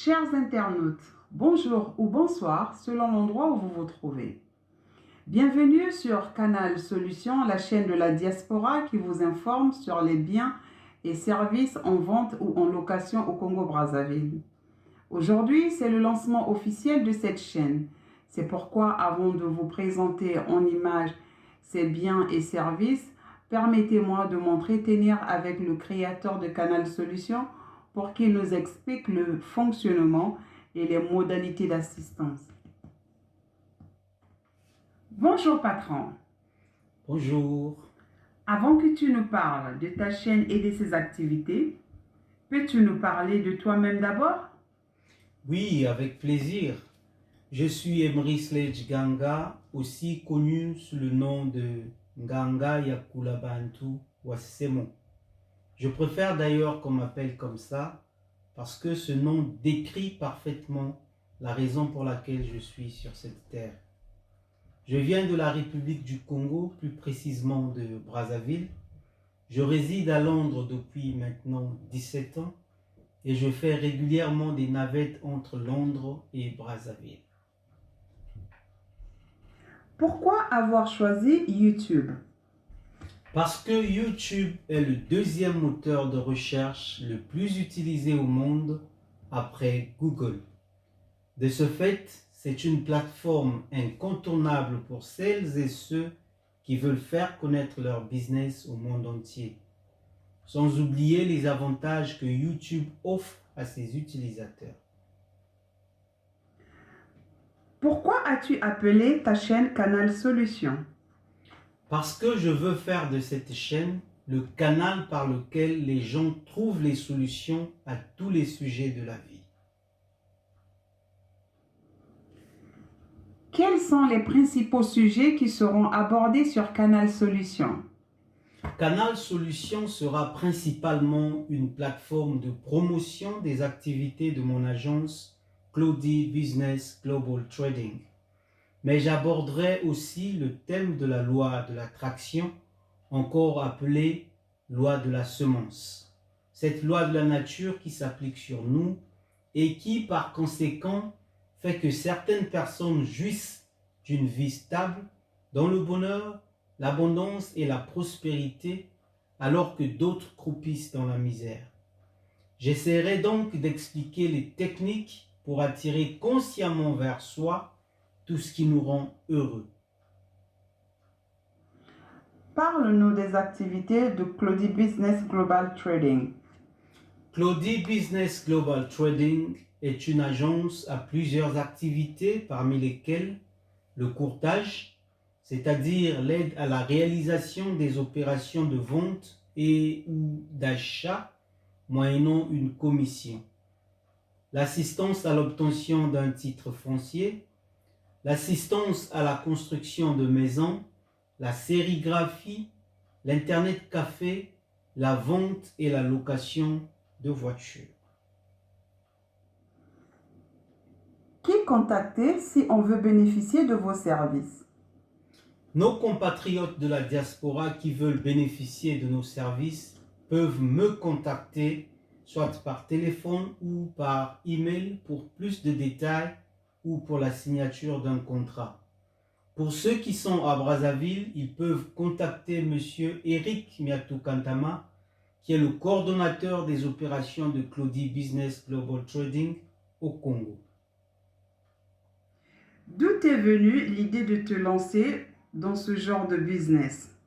Chers internautes, bonjour ou bonsoir selon l'endroit où vous vous trouvez. Bienvenue sur Canal Solutions, la chaîne de la diaspora qui vous informe sur les biens et services en vente ou en location au Congo-Brazzaville. Aujourd'hui, c'est le lancement officiel de cette chaîne. C'est pourquoi, avant de vous présenter en images ces biens et services, permettez-moi de m'entretenir avec le créateur de Canal Solutions pour qu'il nous explique le fonctionnement et les modalités d'assistance. Bonjour patron. Bonjour. Avant que tu nous parles de ta chaîne et de ses activités, peux-tu nous parler de toi-même d'abord? Oui, avec plaisir. Je suis Emery Sledge Ganga, aussi connu sous le nom de Nganga Yakula Bantu Wasemo. Je préfère d'ailleurs qu'on m'appelle comme ça parce que ce nom décrit parfaitement la raison pour laquelle je suis sur cette terre. Je viens de la République du Congo, plus précisément de Brazzaville. Je réside à Londres depuis maintenant 17 ans et je fais régulièrement des navettes entre Londres et Brazzaville. Pourquoi avoir choisi YouTube? Parce que YouTube est le deuxième moteur de recherche le plus utilisé au monde après Google. De ce fait, c'est une plateforme incontournable pour celles et ceux qui veulent faire connaître leur business au monde entier. Sans oublier les avantages que YouTube offre à ses utilisateurs. Pourquoi as-tu appelé ta chaîne Canal Solutions? Parce que je veux faire de cette chaîne le canal par lequel les gens trouvent les solutions à tous les sujets de la vie. Quels sont les principaux sujets qui seront abordés sur Canal Solutions? Canal Solutions sera principalement une plateforme de promotion des activités de mon agence Clody Business Global Trading. Mais j'aborderai aussi le thème de la loi de l'attraction, encore appelée loi de la semence. Cette loi de la nature qui s'applique sur nous et qui, par conséquent, fait que certaines personnes jouissent d'une vie stable dans le bonheur, l'abondance et la prospérité, alors que d'autres croupissent dans la misère. J'essaierai donc d'expliquer les techniques pour attirer consciemment vers soi tout ce qui nous rend heureux. Parle-nous des activités de Clody Business Global Trading. Clody Business Global Trading est une agence à plusieurs activités, parmi lesquelles le courtage, c'est-à-dire l'aide à la réalisation des opérations de vente et ou d'achat moyennant une commission, l'assistance à l'obtention d'un titre foncier, l'assistance à la construction de maisons, la sérigraphie, l'internet café, la vente et la location de voitures. Qui contacter si on veut bénéficier de vos services? Nos compatriotes de la diaspora qui veulent bénéficier de nos services peuvent me contacter soit par téléphone ou par email pour plus de détails ou pour la signature d'un contrat. Pour ceux qui sont à Brazzaville, ils peuvent contacter M. Eric Miatou-Kantama, qui est le coordonnateur des opérations de Clody Business Global Trading au Congo. D'où est venue l'idée de te lancer dans ce genre de business?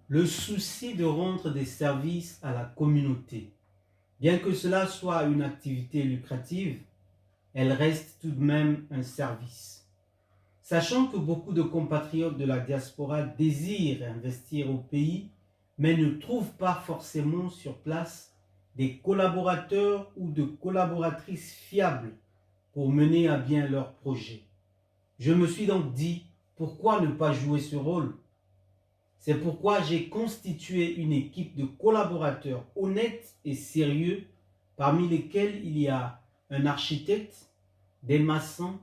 Le souci de rendre des services à la communauté. Bien que cela soit une activité lucrative, elle reste tout de même un service. Sachant que beaucoup de compatriotes de la diaspora désirent investir au pays, mais ne trouvent pas forcément sur place des collaborateurs ou de collaboratrices fiables pour mener à bien leurs projets. Je me suis donc dit, pourquoi ne pas jouer ce rôle? C'est pourquoi j'ai constitué une équipe de collaborateurs honnêtes et sérieux, parmi lesquels il y a un architecte, des maçons,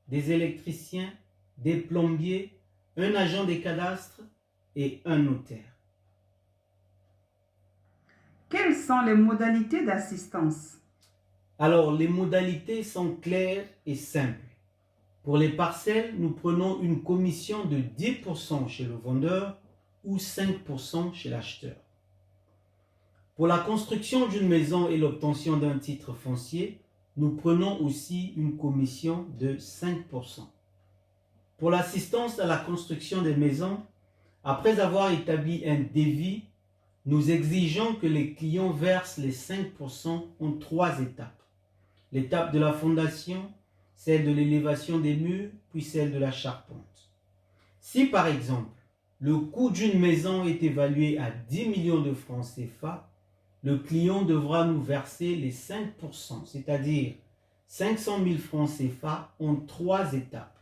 des électriciens, des plombiers, un agent des cadastres et un notaire. Quelles sont les modalités d'assistance? Alors, les modalités sont claires et simples. Pour les parcelles, nous prenons une commission de 10% chez le vendeur ou 5% chez l'acheteur. Pour la construction d'une maison et l'obtention d'un titre foncier, nous prenons aussi une commission de 5%. Pour l'assistance à la construction des maisons, après avoir établi un devis, nous exigeons que les clients versent les 5% en 3 étapes. L'étape de la fondation, celle de l'élévation des murs, puis celle de la charpente. Si par exemple, le coût d'une maison est évalué à 10 millions de francs CFA, le client devra nous verser les 5%, c'est-à-dire 500 000 francs CFA en 3 étapes.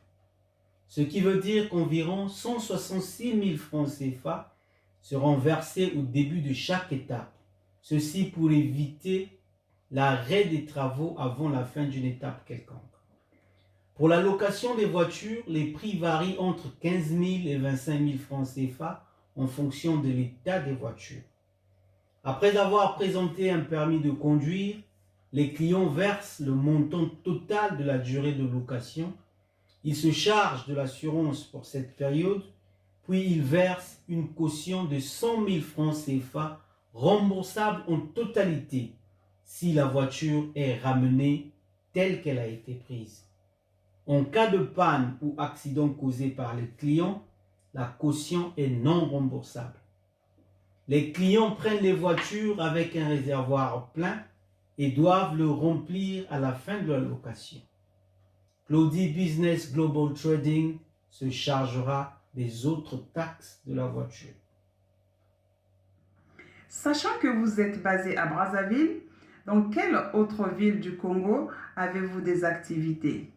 Ce qui veut dire qu'environ 166 000 francs CFA seront versés au début de chaque étape. Ceci pour éviter l'arrêt des travaux avant la fin d'une étape quelconque. Pour la location des voitures, les prix varient entre 15 000 et 25 000 francs CFA en fonction de l'état des voitures. Après avoir présenté un permis de conduire, les clients versent le montant total de la durée de location. Ils se chargent de l'assurance pour cette période, puis ils versent une caution de 100 000 francs CFA remboursable en totalité si la voiture est ramenée telle qu'elle a été prise. En cas de panne ou accident causé par le client, la caution est non remboursable. Les clients prennent les voitures avec un réservoir plein et doivent le remplir à la fin de la location. Claudie Business Global Trading se chargera des autres taxes de la voiture. Sachant que vous êtes basé à Brazzaville, dans quelle autre ville du Congo avez-vous des activités?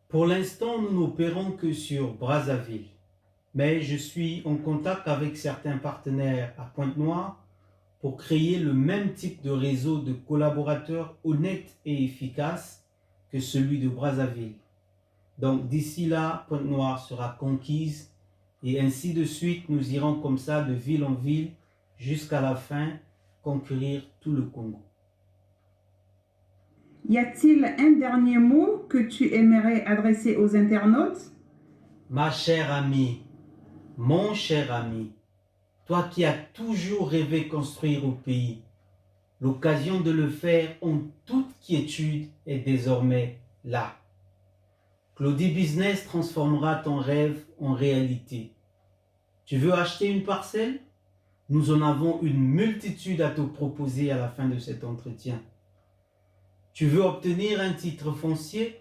Pour l'instant, nous n'opérons que sur Brazzaville, mais je suis en contact avec certains partenaires à Pointe-Noire pour créer le même type de réseau de collaborateurs honnêtes et efficaces que celui de Brazzaville. Donc d'ici là, Pointe-Noire sera conquise et ainsi de suite, nous irons comme ça de ville en ville jusqu'à la fin conquérir tout le Congo. Y a-t-il un dernier mot que tu aimerais adresser aux internautes? Ma chère amie, mon cher ami, toi qui as toujours rêvé construire au pays, l'occasion de le faire en toute quiétude est désormais là. Claudie Business transformera ton rêve en réalité. Tu veux acheter une parcelle? Nous en avons une multitude à te proposer à la fin de cet entretien. Tu veux obtenir un titre foncier?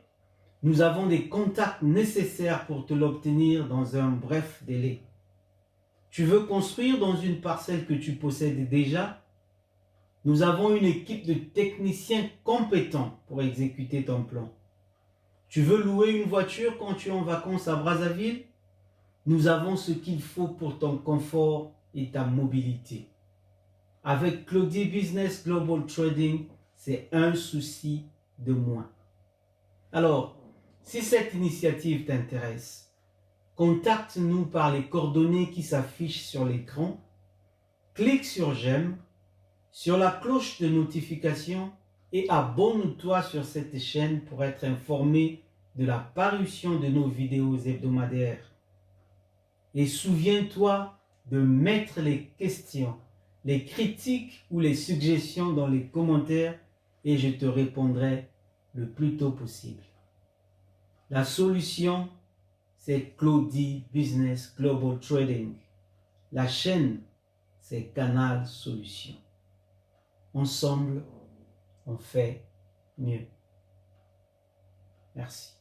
Nous avons des contacts nécessaires pour te l'obtenir dans un bref délai. Tu veux construire dans une parcelle que tu possèdes déjà? Nous avons une équipe de techniciens compétents pour exécuter ton plan. Tu veux louer une voiture quand tu es en vacances à Brazzaville? Nous avons ce qu'il faut pour ton confort et ta mobilité. Avec Claudie Business Global Trading, c'est un souci de moins. Alors, si cette initiative t'intéresse, contacte-nous par les coordonnées qui s'affichent sur l'écran, clique sur j'aime, sur la cloche de notification et abonne-toi sur cette chaîne pour être informé de la parution de nos vidéos hebdomadaires. Et souviens-toi de mettre les questions, les critiques ou les suggestions dans les commentaires et je te répondrai le plus tôt possible. La solution, c'est Claudie Business Global Trading. La chaîne, c'est Canal Solutions. Ensemble, on fait mieux. Merci.